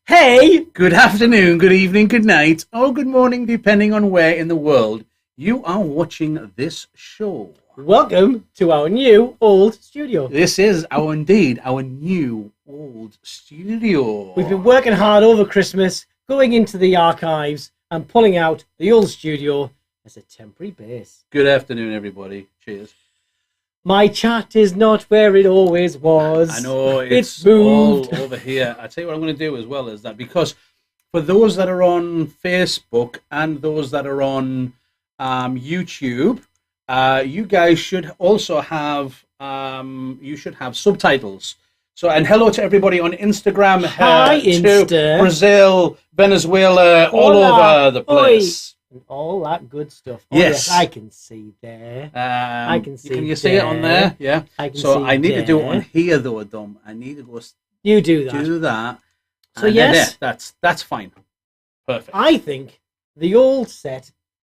Hey! Good afternoon, good evening, good night, or good morning, depending on where in the world you are watching this show. Welcome to our new old studio. This is our new old studio. We've been working hard over Christmas, going into the archives and pulling out the old studio as a temporary base. Good afternoon, everybody. Cheers. My chat is not where it always was. I know, it's moved all over here. I tell you what I'm going to do as well is that, because for those that are on Facebook and those that are on YouTube, you guys should also have subtitles. So, and hello to everybody on Instagram. Hi, Insta. Brazil, Venezuela, all over the place. All that good stuff. Yes. I can see there. I can see. Can you see it on there? Yeah. I can so see I need there. to do it on here though, Dom. I need to go. You do that. Do that. So yes, that's fine. Perfect. I think the old set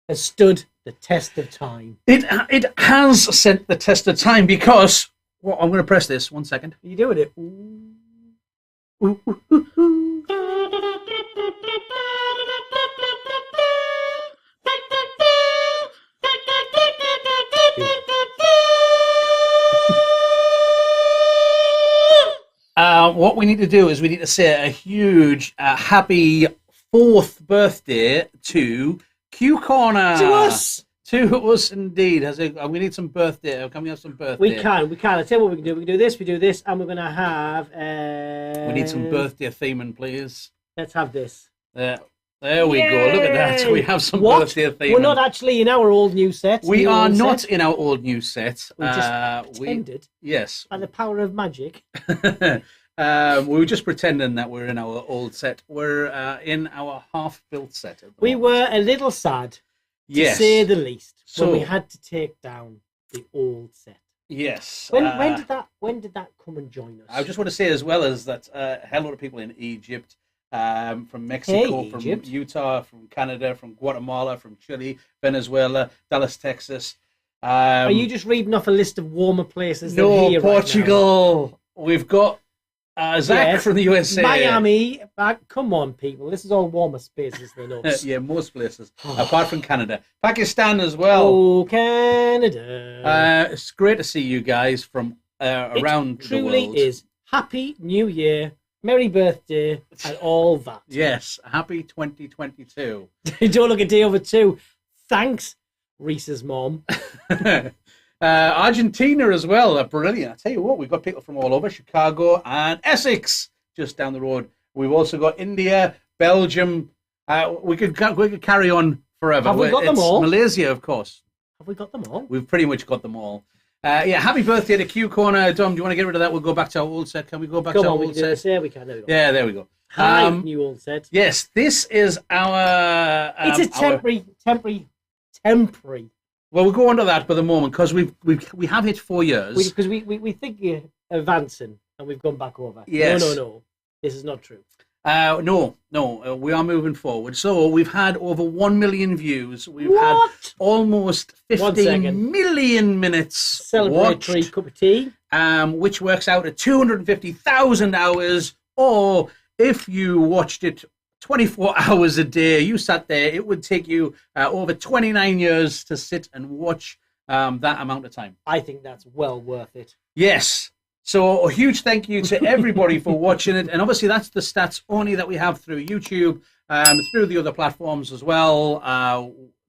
has stood the test of time. It has stood the test of time because. Well, I'm going to press this. 1 second. Are you doing it? Ooh. What we need to do is we need to say a huge happy 4th birthday to Q Corner. To us. To us, indeed. We need some birthday. Can we have some birthday? We can. I tell you what we can do. We can do this, and we're going to have... we need some birthday theming, please. Let's have this. There we go. Look at that. We have some birthday theming. We're not actually in our old new set. We are not in our old new set. We just pretended. Yes. By the power of magic. We were just pretending that we're in our old set. We're in our half-built set. We were a little sad, to say the least, when we had to take down the old set. Yes. When did that come and join us? I just want to say as well as that hello to people in Egypt, from Mexico, from Utah, from Canada, from Guatemala, from Chile, Venezuela, Dallas, Texas. Are you just reading off a list of warmer places? No, here Portugal. Right now? We've got Zach from the USA. Miami. Come on, people. This is all warmer spaces than us. Yeah, most places, apart from Canada. Pakistan as well. Oh, Canada. It's great to see you guys from around the world. It truly is. Happy New Year. Merry birthday and all that. Yes, happy 2022. Don't look at day over 2. Thanks, Reese's mom. Argentina as well, brilliant. I tell you what, we've got people from all over, Chicago and Essex, just down the road. We've also got India, Belgium. We could carry on forever. Have we got them all? Malaysia, of course. Have we got them all? We've pretty much got them all. Happy birthday to Q Corner. Dom, do you want to get rid of that? We'll go back to our old set. Can we go back to our old set? Yeah, we can. There we go. Yeah, there we go. New old set. Yes, this is our... it's a temporary temporary. Well, we'll go on to that for the moment because we have hit 4 years. Because we think you're advancing and we've gone back over. Yes. No. This is not true. No, we are moving forward. So we've had over 1 million views. We've had almost 15 million minutes Celebratory watched, cup of tea. which works out at 250,000 hours. Or if you watched it 24 hours a day, you sat there, it would take you over 29 years to sit and watch that amount of time. I think that's well worth it. Yes. So a huge thank you to everybody for watching it. And obviously that's the stats only that we have through YouTube, through the other platforms as well.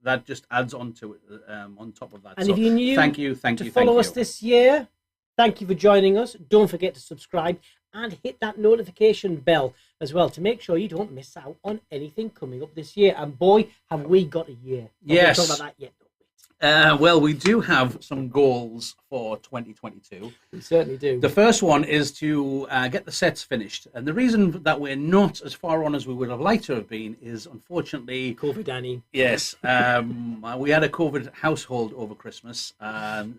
That just adds on to it, on top of that. And so if you're new to follow us this year, thank you for joining us. Don't forget to subscribe and hit that notification bell as well to make sure you don't miss out on anything coming up this year. And boy, have we got a year. Yes. We'll talk about that yet. Well, we do have some goals for 2022. We certainly do. The first one is to get the sets finished. And the reason that we're not as far on as we would have liked to have been is, unfortunately... COVID, Danny. Yes. We had a COVID household over Christmas.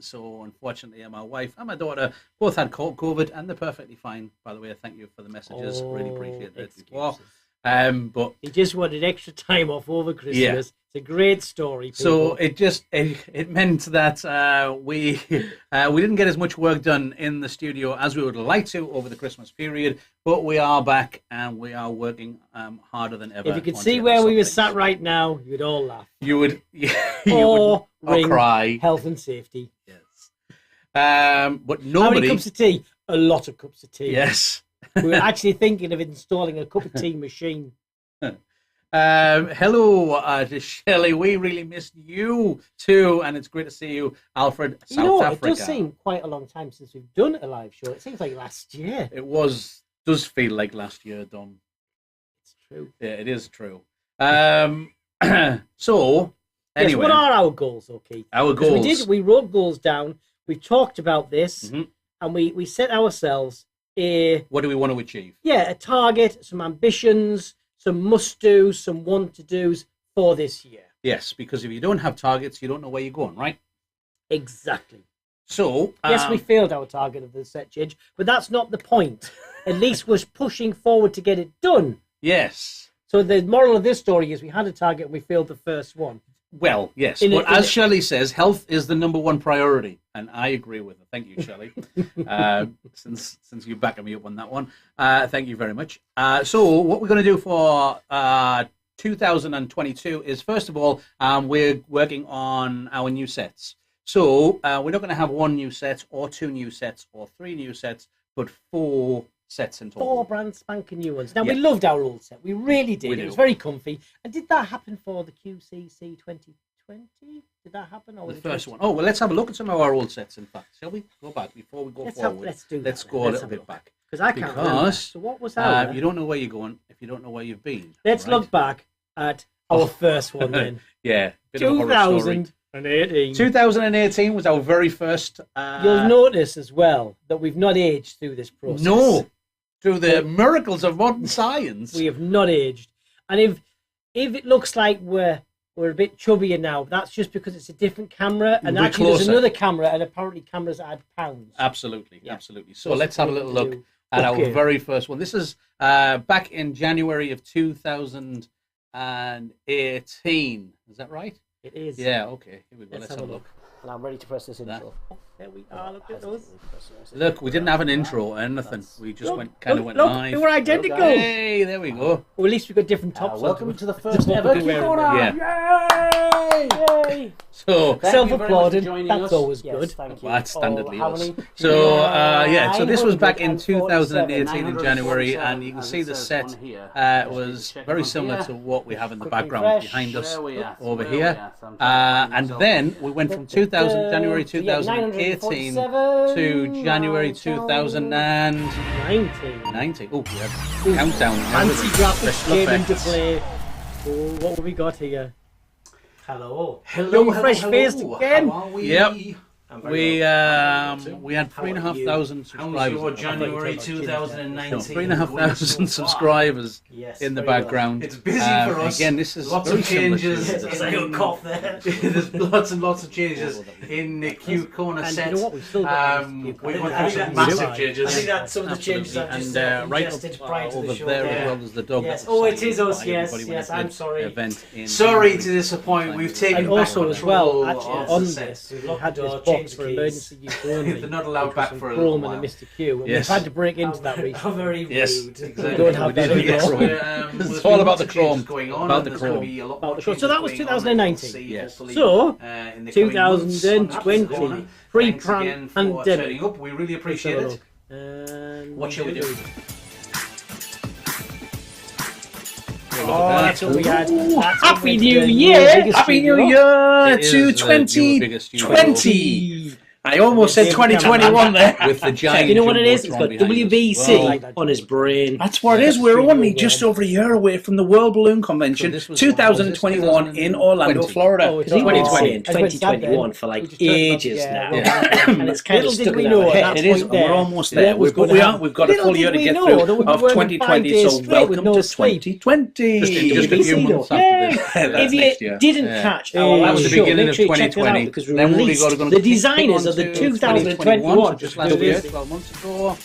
So, unfortunately, my wife and my daughter both had COVID, and they're perfectly fine. By the way, thank you for the messages. Really appreciate that before. But he just wanted extra time off over Christmas. Yeah. It's a great story. People. So it meant that we didn't get as much work done in the studio as we would like to over the Christmas period, but we are back and we are working harder than ever. If you could see where we were sat right now, you'd all laugh. You would, or cry. Health and safety. Yes. But nobody. How many cups of tea? A lot of cups of tea. Yes. We were actually thinking of installing a cup of tea machine. Hello to Shelley. We really missed you too, and it's great to see you, Alfred, South Africa. It does seem quite a long time since we've done a live show. It seems like last year. It does feel like last year, Dom. It's true. Yeah, it is true. So, anyway. Yes, what are our goals, Keith? Our goals. We wrote goals down. We talked about this, and we set ourselves what do we want to achieve? Yeah, a target, some ambitions, some must-dos, some want-to-dos for this year. Yes, because if you don't have targets, you don't know where you're going, right? Exactly. So... yes, we failed our target of the set change, but that's not the point. At least we're pushing forward to get it done. Yes. So the moral of this story is we had a target and we failed the first one. Well, yes, but as Shelley says, health is the number one priority, and I agree with her. Thank you, Shelley, since you backed me up on that one. Thank you very much. So what we're going to do for 2022 is, first of all, we're working on our new sets. So we're not going to have one new set or two new sets or three new sets, but 4 sets in total. 4 brand spanking new ones. Now, we loved our old set. We really did. It was very comfy. And did that happen for the QCC 2020? Did that happen? Or the first one? Oh, well, let's have a look at some of our old sets, in fact. Shall we go back before we go forward? Let's do that. Let's go a little bit back. Because I can't remember. So what was that? You don't know where you're going if you don't know where you've been. Let's look back at our first one then. Yeah. 2018. 2018 was our very first. You'll notice as well that we've not aged through this process. No. Through the miracles of modern science. We have not aged. And if it looks like we're a bit chubbier now, that's just because it's a different camera, and actually there's another camera, and apparently cameras add pounds. Absolutely, absolutely. So let's have a little look at our very first one. This is back in January of 2018. Is that right? It is. Yeah, okay. Here we go. Let's have a look. And I'm ready to press this intro. There we are. Look at those. Look, we didn't have an intro or anything. We just went live. Look, they were identical. Hey, there we go. Well, at least we got different tops. Welcome to the first ever. Yay! So self-applauding. That's always good. Thank you. That's standardly us. So so this was back in 2018 in January, and you can see the set was very similar to what we have in the background behind us over here. And then we went from January 2018 to January 2019. Oh, we have countdown. Anti-graphics came into play. Oh, what have we got here? Hello. Hello, fresh faced again. Yep. I'm very well. We had How 3,500 How was subscribers. your January 2019? 3,500 subscribers Yes, in the very well. background. It's busy for us. Again, this is lots very of similar changes. to Yes, this. I got a cough there. There's lots and lots of changes in the Q corner And set. you know what? We've still got We Q went corner. through some Yeah. massive Yeah. changes. I think that some of the changes I've just right ingested up, prior to over the show. there Yeah. as well as the dog. Yes. that was Oh, it signed is us, by yes, everybody when yes, I I'm did sorry. event in Sorry January. to disappoint. We've taken And back also as control well, of actually, the on set. this, We've we locked had the this door, box changed for the keys. emergency use only. They're not allowed which was back some for a Chrome little and a while. Mr. Q. And Yes. we've had to break into that How recently. very Yes, rude. exactly. Don't have that We did anymore. it. It's all about the chrome. Going on, About and the there's gonna chrome. be a lot About more the chrome. So changes that was going on that 2019. we'll see, Yes. hopefully, So, in the coming months on that 2020, corner. Thanks again for pre-pandemic. turning up. We really appreciate Let's it. have a look. What shall we do? Oh, that's what we had. That's Happy what New the Year! biggest Happy New studio. Year It is to the new biggest studio. 2020! I almost said With 2021 there. With the giant You know what it is? It's Jumbotron got behind us. WBC Well, like that. on his brain. That's what it is. We're Studio only warm. just over a year away from the World Balloon Convention, So this was 2021 in Orlando, 2020. Florida. Oh, it's He's been 2020. saying 2021 for like ages now. And it's kind of Little did stuck we in know our at head. that It is. point there, We're almost what there. was We've gonna happen. got a Little full year did to we get know through that we'd be of working 5 2020. days So straight with welcome no to sleep. 2020. Just a few WBC months though. after this. That's If next you year. didn't Yeah. catch That our was the show, beginning make of sure you check that 2020. out because we Then we released got to the designers of the 2021. so just last year, 12 months ago.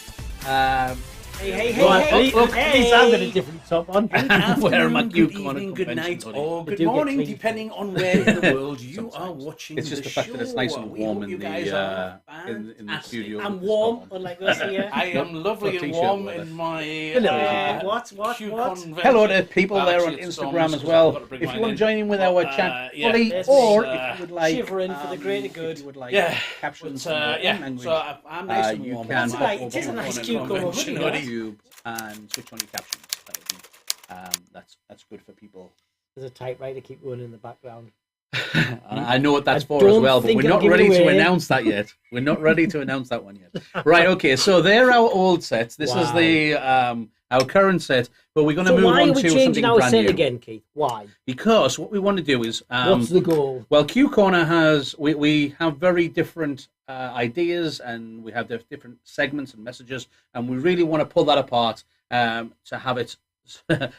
Hey, Look, at least I've got a different top on. Where my good Q corner evening, good convention night, hoodie. or They good do get morning, clean. depending on where in the world you are watching. It's just the fact that it's nice and We warm hope in you guys the are in the fantastic. studio. I'm with this warm, top on. unlike us here. I am lovely Got and t-shirt warm weather. in my What? Hello to people there on Actually, it's Instagram Dom's, as 'cause well. I've got to bring If you mine want to in. join in with our But, chat, yeah, fully, there's or me, if you would like shivering for the greater if good. you would like Yeah, captions but, in your yeah, own language, so I'm nice and you warm. can That's hop right, over it is a on nice the cucumber convention hoodie, YouTube and switch on your captions. That would be, that's good for people. There's a typewriter keep going in the background. And I know what that's I for as don't well, but think we're I'll not give it ready to away. announce that yet. We're not ready to announce that one yet. Right, okay, so they're our old sets. This is Wow. the our current set, but we're going to So move why on are we to changing something our brand set new. again, Keith? Why? Because what we want to do is What's the goal? well, Q Corner has we have very different ideas, and we have different segments and messages, and we really want to pull that apart to have it.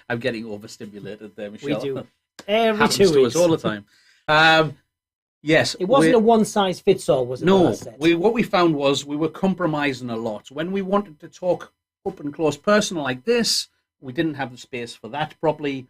I'm getting overstimulated there, Michelle. We do. Every Happens 2 to weeks. us all the time. Yes, It wasn't a one-size-fits-all, was it? no. that set? What we found was we were compromising a lot when we wanted to talk up and close personal like this. We didn't have the space for that properly.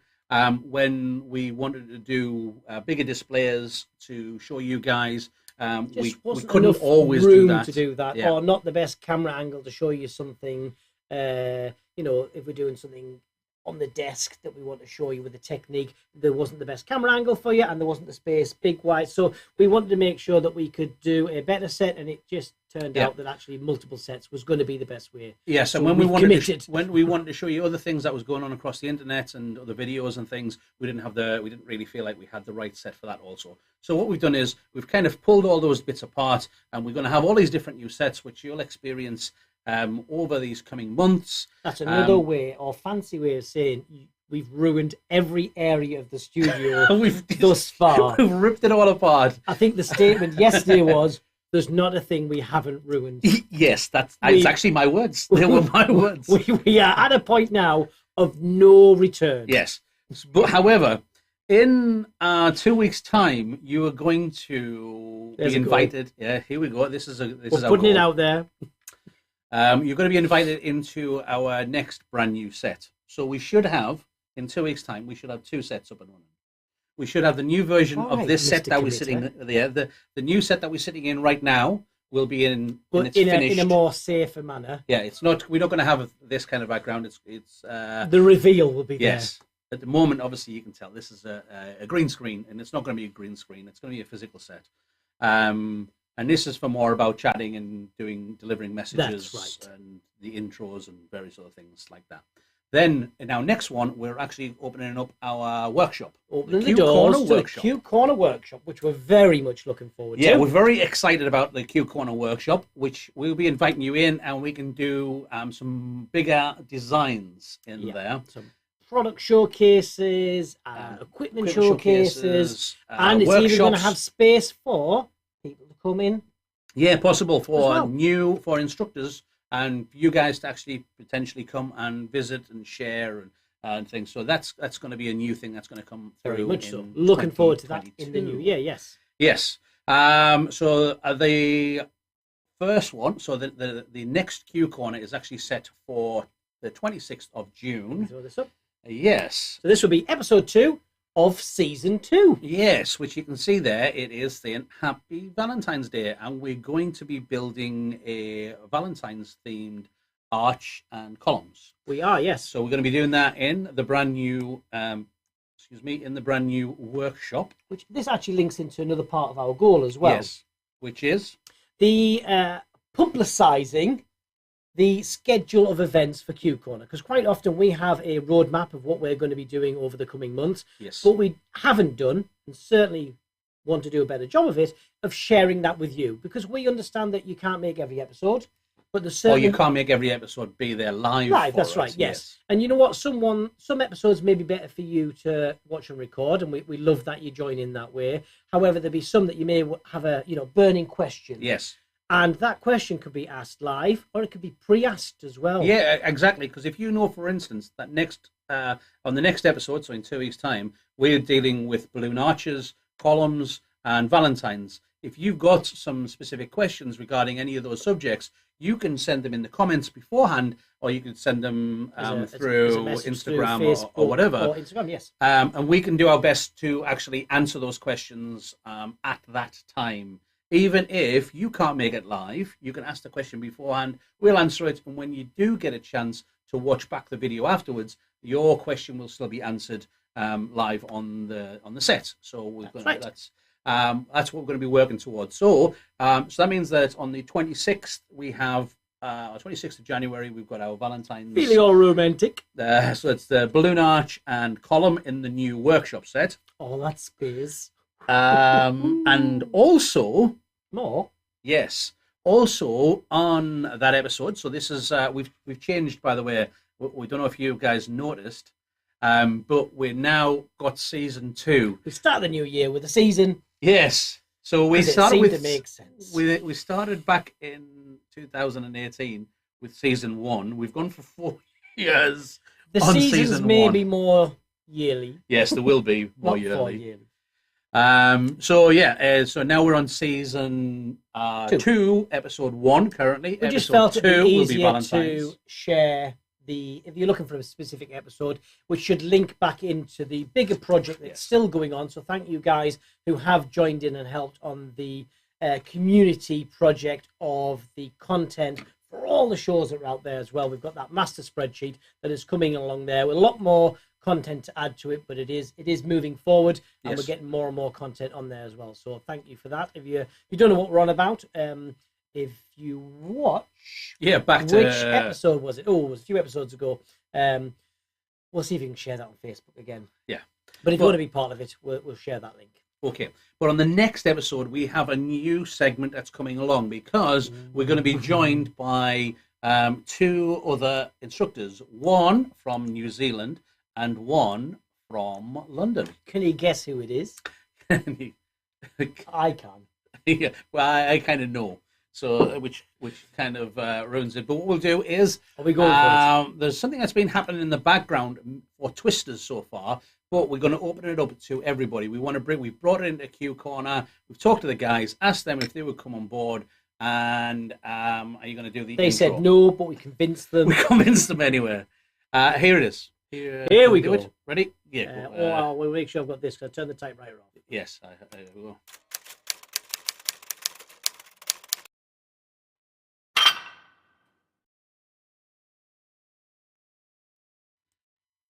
When we wanted to do bigger displays to show you guys, Just we wasn't couldn't enough always room do that. to do that, Yeah. or not the best camera angle to show you something. You know, if we're doing something on the desk that we want to show you with the technique, there wasn't the best camera angle for you, and there wasn't the space big wide. So we wanted to make sure that we could do a better set, and it just turned Yeah. out that actually multiple sets was going to be the best way. Yes, and So when we we've wanted committed. when we wanted to show you other things that was going on across the internet and other videos and things, we didn't really feel like we had the right set for that also. So what we've done is we've kind of pulled all those bits apart, and we're going to have all these different new sets which you'll experience over these coming months. That's another way, or fancy way of saying we've ruined every area of the studio We've thus far. we've ripped it all apart. I think the statement yesterday was, "There's not a thing we haven't ruined." Yes, it's actually my words. They were my words. We are at a point now of no return. Yes, but however, in 2 weeks' time, you are going to There's be a goal. invited. Yeah, here we go. This is our We're putting it goal. out there. You're going to be invited into our next brand new set. So we should have, in 2 weeks' time, we should have 2 sets up and running. We should have the new version All of right, this set Mr. that we're Committer. sitting there. The new set that we're sitting in right now will be in But its in finished. a more safer manner. Yeah, it's not. We're not going to have this kind of background. It's The reveal will be yes. At the moment, obviously, you can tell this is a green screen, and it's not going to be a green screen. It's going to be a physical set. And this is for more about chatting and delivering messages That's right. and the intros and various other things like that. Then in our next one, we're actually opening up our workshop. there. Opening the Q doors Corner to the Workshop. Q Corner Workshop, which we're very much looking forward Yeah, to. we're very excited about the Q Corner Workshop, which we'll be inviting you in, and we can do some bigger designs in there. Some product showcases, equipment showcases, and it's even going to workshops. have space for people to come in Yeah, possible for well. for instructors and you guys to actually potentially come and visit and share and things. So that's going to be a new thing that's going to come through. Very much so. Looking forward to that in the new year. Yes. Yes. So the first one, so the next Q Corner is actually set for the 26th of June. Throw this up. Yes. So this will be episode 2 of season 2. Yes, which you can see there. It is saying Happy Valentine's Day, and we're going to be building a Valentine's themed arch and columns. We are, yes. So we're going to be doing that in the brand new, in the brand new workshop. Which this actually links into another part of our goal as well. Yes, which is the publicising the schedule of events for Q Corner, because quite often we have a roadmap of what we're going to be doing over the coming months. Yes. But we haven't done, and certainly want to do a better job of it, of sharing that with you, because we understand that you can't make every episode, but there's certain... Or you can't make every episode be there live. Live, that's us. right, yes. And you know what? Some episodes may be better for you to watch and record, and we love that you join in that way. However, there'll be some that you may have a burning question. Yes. And that question could be asked live, or it could be pre-asked as well. Yeah, exactly. Because if you know, for instance, that on the next episode, so in 2 weeks' time, we're dealing with balloon arches, columns, and Valentines. If you've got some specific questions regarding any of those subjects, you can send them in the comments beforehand, or you can send them through Instagram through or whatever. Or Instagram, yes. And we can do our best to actually answer those questions at that time. Even if you can't make it live, you can ask the question beforehand. We'll answer it, and when you do get a chance to watch back the video afterwards, your question will still be answered live on the set. So that's what we're going to be working towards. So that means that on the 26th we have 26th of January we've got our Valentine's. Feeling all romantic. So it's the balloon arch and column in the new workshop set. Oh, that's space. And also more. Yes. Also on that episode, so this is we've changed, by the way. We don't know if you guys noticed, but we're now got season 2. We start the new year with a season. Yes. So we started with. To make sense. We started back in 2018 with season 1. We've gone for 4 years. The on seasons season may 1. be more yearly. Yes, there will be more Not yearly. So now we're on season 2, episode 1 currently. We just episode felt it'd be 2 will easier to share if you're looking for a specific episode, which should link back into the bigger project that's still going on. So thank you guys who have joined in and helped on the community project of the content for all the shows that are out there as well. We've got that master spreadsheet that is coming along there with a lot more content to add to it, but it is moving forward, and we're getting more and more content on there as well. So thank you for that. If you don't know what we're on about, if you watch, back to which episode was it? Oh, it was a few episodes ago. We'll see if you can share that on Facebook again. Yeah, but if you want to be part of it, we'll share that link. Okay, but on the next episode, we have a new segment that's coming along because we're going to be joined by 2 other instructors, one from New Zealand and one from London. Can you guess who it is? I can. Yeah, well, I kind of know. So, which kind of ruins it. But what we'll do is, are we going for it? There's something that's been happening in the background for Twisters so far, but we're going to open it up to everybody. We've brought it into Q Corner. We've talked to the guys, asked them if they would come on board, and are you going to do the? They intro? said no, but we convinced them. We convinced them anyway. Here it is. Here we go. It. Ready? Yeah. We'll make sure I've got this because I turned the typewriter off. Yes, I will.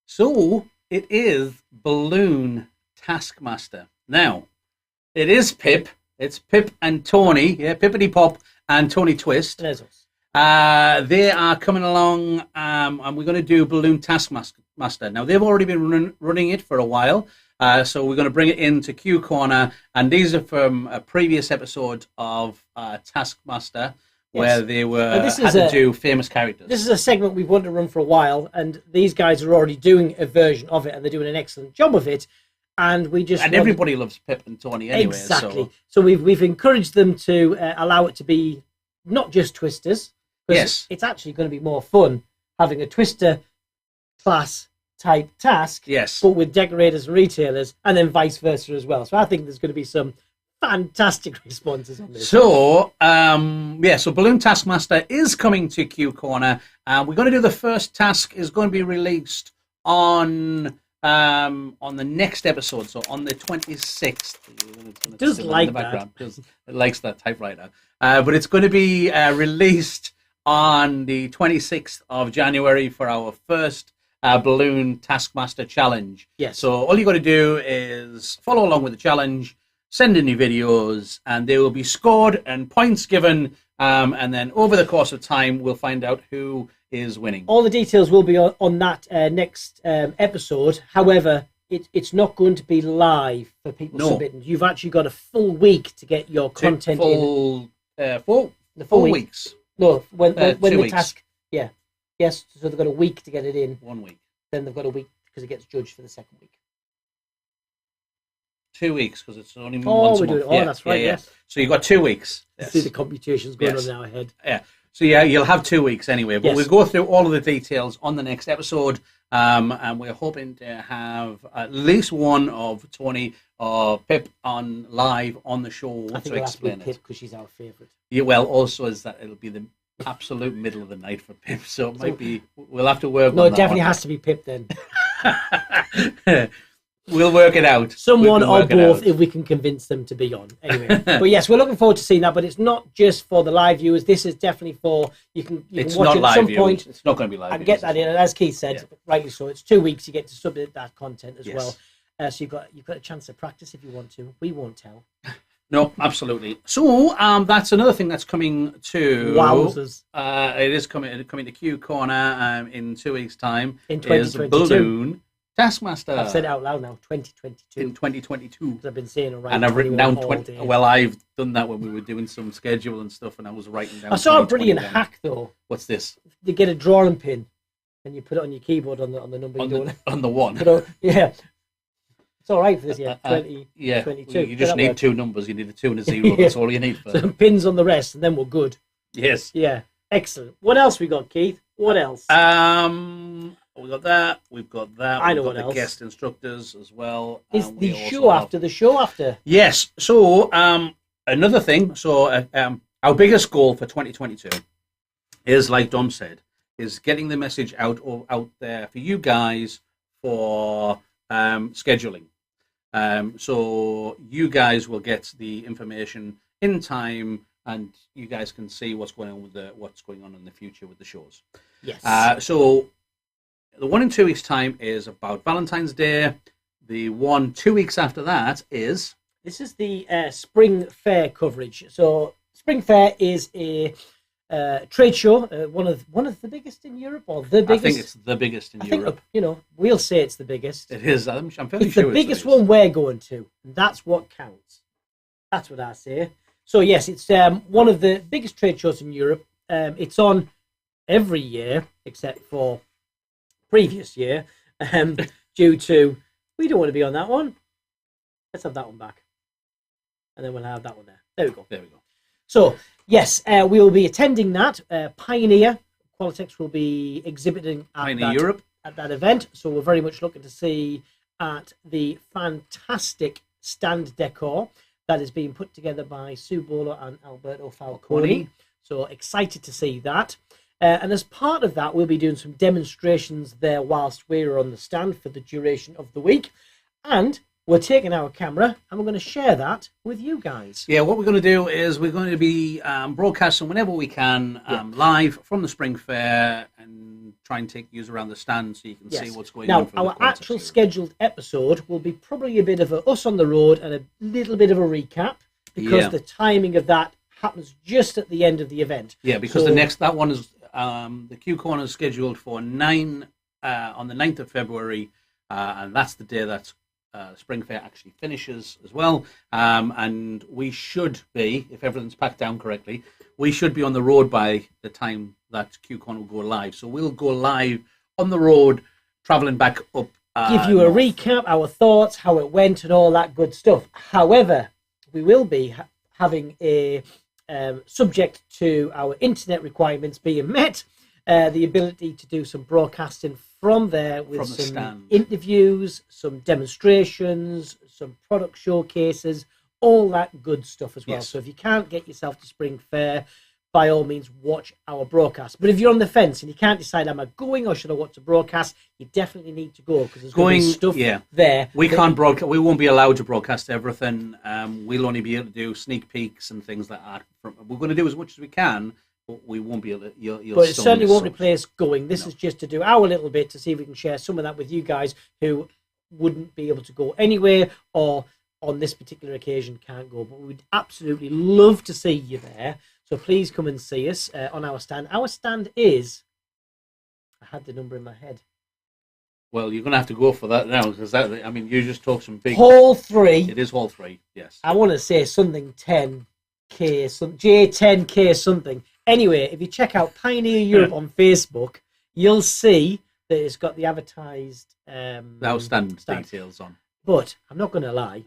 So it is Balloon Taskmaster. Now, it is Pip. It's Pip and Tony. Yeah, Pippity Pop and Tony Twist. There's us. They are coming along, and we're going to do Balloon Taskmaster. Now, they've already been running it for a while, so we're going to bring it into Q Corner, and these are from a previous episode of Taskmaster, where they had to do famous characters. This is a segment we've wanted to run for a while, and these guys are already doing a version of it, and they're doing an excellent job of it. And we just everybody loves Pip and Tony anyway. Exactly. So we've encouraged them to allow it to be not just twisters. Yes. It's actually going to be more fun having a twister class type task. Yes. But with decorators and retailers, and then vice versa as well. So I think there's going to be some fantastic responses on this. So, so Balloon Taskmaster is coming to Q Corner. We're going to do the first task is going to be released on the next episode, so on the 26th. It does like that. It likes that typewriter. But it's going to be released on the 26th of January for our first Balloon Taskmaster Challenge. Yes. So all you got to do is follow along with the challenge, send in your videos, and they will be scored and points given. And then over the course of time, we'll find out who is winning. All the details will be on that next episode. However, it's not going to be live for people submitting. You've actually got a full week to get your content in. Four weeks. No, when the weeks. task. Yeah. Yes, so they've got a week to get it in. 1 week. Then they've got a week because it gets judged for the second week. 2 weeks because it's only once a month. That's right. Yes. So you've got 2 weeks. Yes. See the computations going on in our head. Yeah. So you'll have 2 weeks anyway. But we'll go through all of the details on the next episode, and we're hoping to have at least one of Tony or Pip on live on the show I think to explain Pip because she's our favourite. Yeah. Well, also is that it'll be the absolute middle of the night for Pip, so it might be. We'll have to work. No, on it that definitely one. has to be Pip then. We'll work it out. Someone or both, if we can convince them to be on. Anyway, but yes, we're looking forward to seeing that. But it's not just for the live viewers. This is definitely for you can watch it at some point. It's not going to be live. And get that in. And as Keith said, rightly so, it's 2 weeks. You get to submit that content as well. So you've got a chance to practice if you want to. We won't tell. No, absolutely. So that's another thing that's coming to. Wowzers! It is coming to Q Corner in 2 weeks' time. In 2022. Balloon Taskmaster. I've said it out loud now. 2022. In 2022. Because I've been saying it right. And I've written down 20. Well, I've done that when we were doing some schedule and stuff, and I was writing down. I saw a brilliant hack though. What's this? You get a drawing pin, and you put it on your keyboard on the number you're doing. On the one. Yeah. It's all right for this year. 2022. You just need 2 numbers. You need a 2 and a 0. That's all you need for some pins on the rest, and then we're good. Yes. Yeah. Excellent. What else we got, Keith? What else? We got that. We've got that. I know We've got what else. The guest instructors as well. Is the show after the show after? Yes. So another thing. So our biggest goal for 2022 is, like Dom said, is getting the message out there for you guys for scheduling. So you guys will get the information in time, and you guys can see what's going on in the future with the shows. Yes. So the one in 2 weeks' time is about Valentine's Day. The one 2 weeks after that is. This is the Spring Fair coverage. So Spring Fair is a trade show, one of the biggest in Europe, or the biggest. I think it's the biggest in Europe. We'll say it's the biggest. It is. I'm fairly it's sure the biggest one we're going to, and that's what counts. That's what I say. So yes, it's one of the biggest trade shows in Europe. It's on every year except for previous year, due to we don't want to be on that one. Let's have that one back, and then we'll have that one there. There we go. So yes, we will be attending that. Pioneer Qualitex will be exhibiting at that event. So we're very much looking to see at the fantastic stand decor that is being put together by Sue Bowler and Alberto Falcone. So excited to see that. And as part of that, we'll be doing some demonstrations there whilst we're on the stand for the duration of the week. And we're taking our camera and we're going to share that with you guys. Yeah, what we're going to do is we're going to be broadcasting whenever we can live from the Spring Fair and try and take you around the stand so you can see what's going on. Now, our actual scheduled episode will be probably a bit of us on the road and a little bit of a recap because the timing of that happens just at the end of the event. Yeah, because that one is the Q Corner is scheduled for on the 9th of February, and that's the day that Spring Fair actually finishes as well. And we should be, if everything's packed down correctly, we should be on the road by the time that Q Corner will go live. So we'll go live on the road, traveling back up give you a recap, our thoughts, how it went, and all that good stuff. However, we will be having a subject to our internet requirements being met, the ability to do some broadcasting from there with some interviews, some demonstrations, some product showcases, all that good stuff as well. So if you can't get yourself to Spring Fair, by all means, watch our broadcast. But if you're on the fence and you can't decide, am I going or should I watch the broadcast? You definitely need to go because there's going to be stuff there. We can't broadcast. We won't be allowed to broadcast everything. We'll only be able to do sneak peeks and things like that. We're going to do as much as we can, but we won't be able to. But it certainly won't replace going. This is just to do our little bit to see if we can share some of that with you guys who wouldn't be able to go anywhere or on this particular occasion can't go. But we'd absolutely love to see you there. So please come and see us on our stand. Our stand is, I had the number in my head. Well, you're going to have to go for that now because you just talk some big. Hall 3. It is Hall 3, yes. I want to say something 10K, J10K something. Anyway, if you check out Pioneer Europe on Facebook, you'll see that it's got the advertised stand details on. But I'm not going to lie,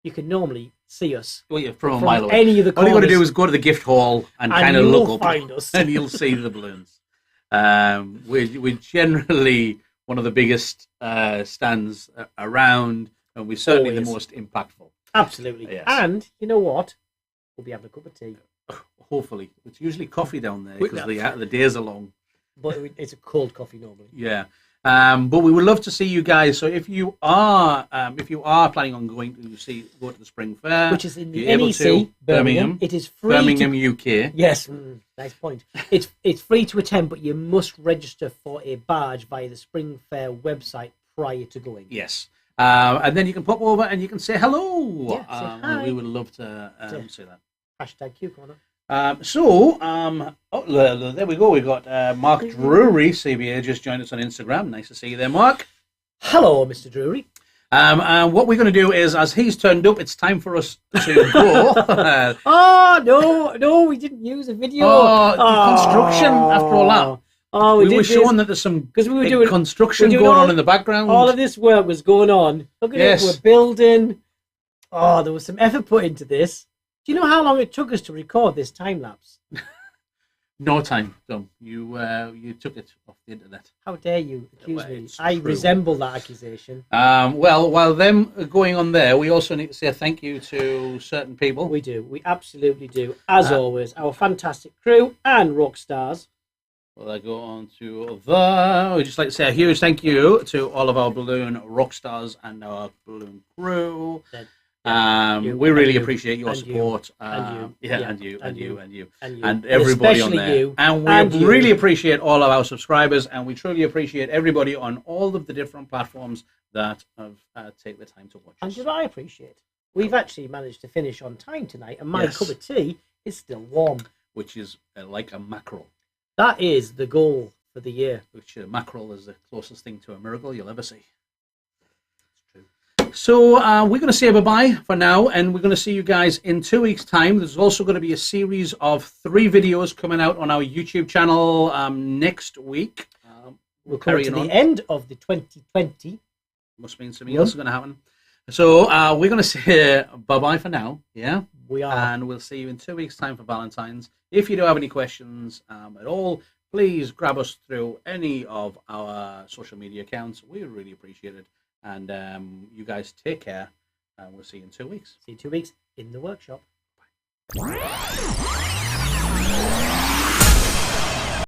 you can normally see us from a mile away. Any of the all you got to do is go to the gift hall and kind of look up, find us. and you'll see the balloons. We're generally one of the biggest stands around, and we're certainly the most impactful. Absolutely. Yes. And you know what? We'll be having a cup of tea. Hopefully. It's usually coffee down there because the days are long. But it's a cold coffee normally. Yeah. But we would love to see you guys. So if you are planning on going to go to the Spring Fair, which is in the NEC, Birmingham, it is free. Birmingham, UK. Yes, nice point. It's free to attend, but you must register for a badge via the Spring Fair website prior to going. Yes, and then you can pop over and you can say hello. Yeah, say hi. We would love to say that. Hashtag Q Corner. There we go. We got Mark Drury, CBA, just joined us on Instagram. Nice to see you there, Mark. Hello, Mr. Drury. And what we're going to do is, as he's turned up, it's time for us to go. No, we didn't use a video. Construction after all that. We were showing that there's some construction going on in the background. All of this work was going on. Look at it, we're building. There was some effort put into this. Do you know how long it took us to record this time lapse? No time, Dom. You took it off the internet. How dare you accuse me? I resemble that accusation. Well, while them are going on there, we also need to say thank you to certain people. We do. We absolutely do. As always, our fantastic crew and rock stars. Well, I go on to we'd just like to say a huge thank you to all of our balloon rock stars and our balloon crew. We really appreciate your support. And you. And everybody on there. And we really appreciate all of our subscribers, and we truly appreciate everybody on all of the different platforms that have taken the time to watch us. And did I appreciate? We've actually managed to finish on time tonight, and my cup of tea is still warm. Which is like a mackerel. That is the goal for the year. Which mackerel is the closest thing to a miracle you'll ever see. So we're going to say bye-bye for now, and we're going to see you guys in 2 weeks' time. There's also going to be a series of 3 videos coming out on our YouTube channel next week. We'll come to the end of the 2020. Must mean something else is going to happen. So we're going to say bye-bye for now, yeah? We are. And we'll see you in 2 weeks' time for Valentine's. If you do have any questions at all, please grab us through any of our social media accounts. We really appreciate it. And you guys take care, and we'll see you in 2 weeks. See you 2 weeks in the workshop. Bye.